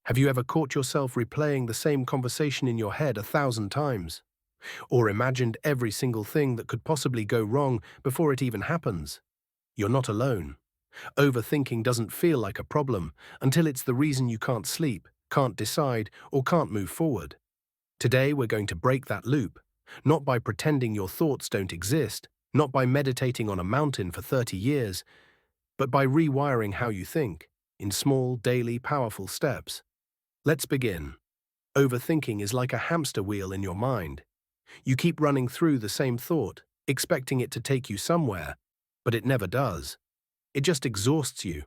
Have you ever caught yourself replaying the same conversation in your head 1,000 times? Or imagined every single thing that could possibly go wrong before it even happens? You're not alone. Overthinking doesn't feel like a problem until it's the reason you can't sleep, can't decide, or can't move forward. Today we're going to break that loop, not by pretending your thoughts don't exist, not by meditating on a mountain for 30 years, but by rewiring how you think, in small, daily, powerful steps. Let's begin. Overthinking is like a hamster wheel in your mind. You keep running through the same thought, expecting it to take you somewhere, but it never does. It just exhausts you.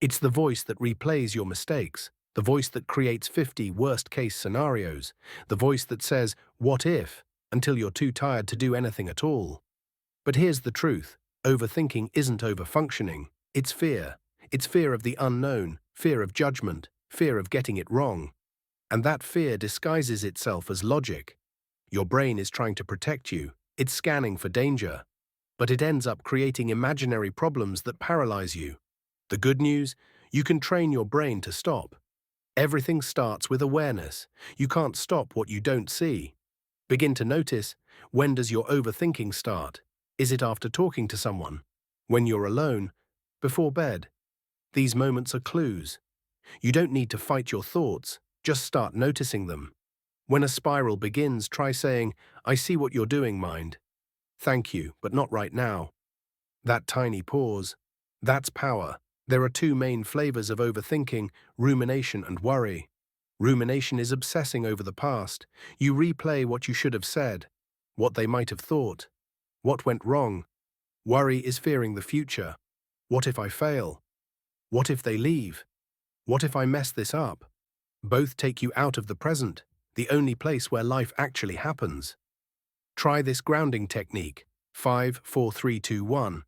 It's the voice that replays your mistakes, the voice that creates 50 worst-case scenarios, the voice that says, "What if?" until you're too tired to do anything at all. But here's the truth. Overthinking isn't overfunctioning. It's fear. It's fear of the unknown, fear of judgment, fear of getting it wrong. And that fear disguises itself as logic. Your brain is trying to protect you. It's scanning for danger. But it ends up creating imaginary problems that paralyze you. The good news? You can train your brain to stop. Everything starts with awareness. You can't stop what you don't see. Begin to notice, when does your overthinking start? Is it after talking to someone? When you're alone? Before bed? These moments are clues. You don't need to fight your thoughts, just start noticing them. When a spiral begins, try saying, "I see what you're doing, mind. Thank you, but not right now." That tiny pause, that's power. There are two main flavors of overthinking: rumination and worry. Rumination is obsessing over the past. You replay what you should have said, what they might have thought, what went wrong. Worry is fearing the future. What if I fail? What if they leave? What if I mess this up? Both take you out of the present, the only place where life actually happens. Try this grounding technique: 5, 4, 3, 2, 1.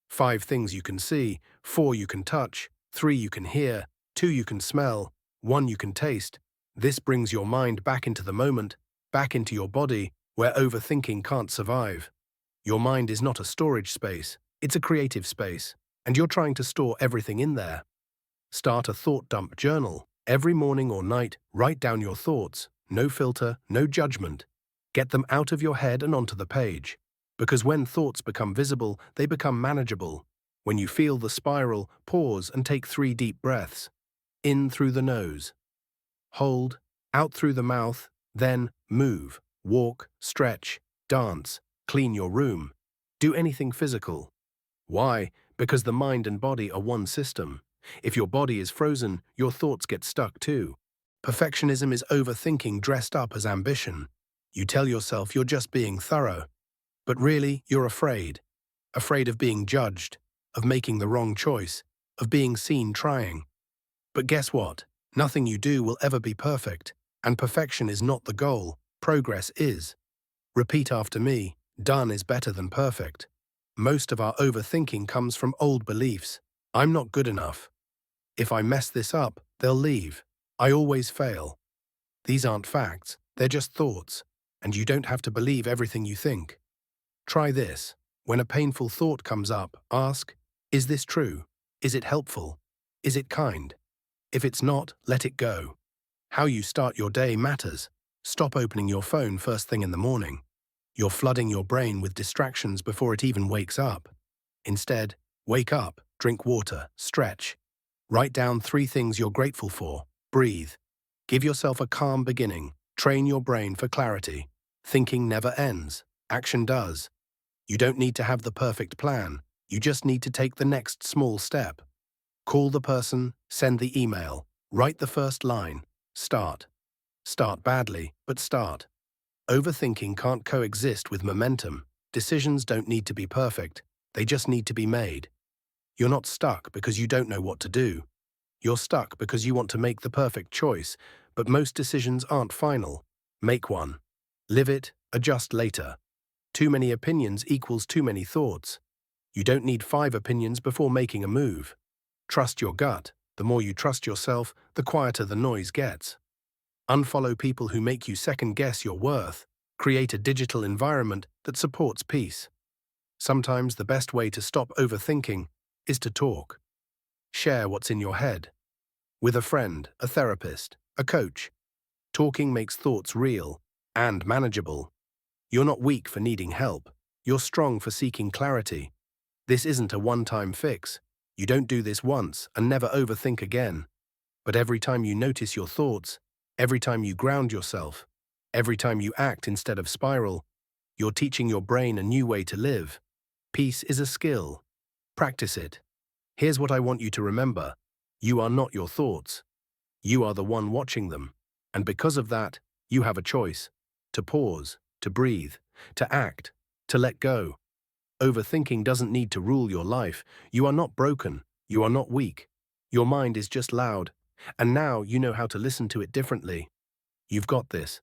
5 things you can see, 4 you can touch, 3 you can hear, 2 you can smell, 1 you can taste. This brings your mind back into the moment, back into your body, where overthinking can't survive. Your mind is not a storage space, it's a creative space, and you're trying to store everything in there. Start a thought dump journal. Every morning or night, write down your thoughts. No filter, no judgment. Get them out of your head and onto the page. Because when thoughts become visible, they become manageable. When you feel the spiral, pause and take 3 deep breaths. In through the nose. Hold, out through the mouth, then move, walk, stretch, dance, clean your room. Do anything physical. Why? Because the mind and body are one system. If your body is frozen, your thoughts get stuck too. Perfectionism is overthinking dressed up as ambition. You tell yourself you're just being thorough. But really, you're afraid. Afraid of being judged, of making the wrong choice, of being seen trying. But guess what? Nothing you do will ever be perfect, and perfection is not the goal. Progress is. Repeat after me: done is better than perfect. Most of our overthinking comes from old beliefs. I'm not good enough. If I mess this up, they'll leave. I always fail. These aren't facts, they're just thoughts, and you don't have to believe everything you think. Try this. When a painful thought comes up, ask, is this true? Is it helpful? Is it kind? If it's not, let it go. How you start your day matters. Stop opening your phone first thing in the morning. You're flooding your brain with distractions before it even wakes up. Instead, wake up, drink water, stretch. Write down 3 things you're grateful for. Breathe. Give yourself a calm beginning. Train your brain for clarity. Thinking never ends. Action does. You don't need to have the perfect plan. You just need to take the next small step. Call the person, send the email, write the first line. Start. Start badly, but start. Overthinking can't coexist with momentum. Decisions don't need to be perfect. They just need to be made. You're not stuck because you don't know what to do. You're stuck because you want to make the perfect choice, but most decisions aren't final. Make one. Live it, adjust later. Too many opinions equals too many thoughts. You don't need 5 opinions before making a move. Trust your gut. The more you trust yourself, the quieter the noise gets. Unfollow people who make you second-guess your worth. Create a digital environment that supports peace. Sometimes the best way to stop overthinking is to talk. Share what's in your head. With a friend, a therapist, a coach. Talking makes thoughts real and manageable. You're not weak for needing help. You're strong for seeking clarity. This isn't a one-time fix. You don't do this once and never overthink again. But every time you notice your thoughts, every time you ground yourself, every time you act instead of spiral, you're teaching your brain a new way to live. Peace is a skill. Practice it. Here's what I want you to remember. You are not your thoughts. You are the one watching them. And because of that, you have a choice. To pause, to breathe, to act, to let go. Overthinking doesn't need to rule your life. You are not broken. You are not weak. Your mind is just loud. And now you know how to listen to it differently. You've got this.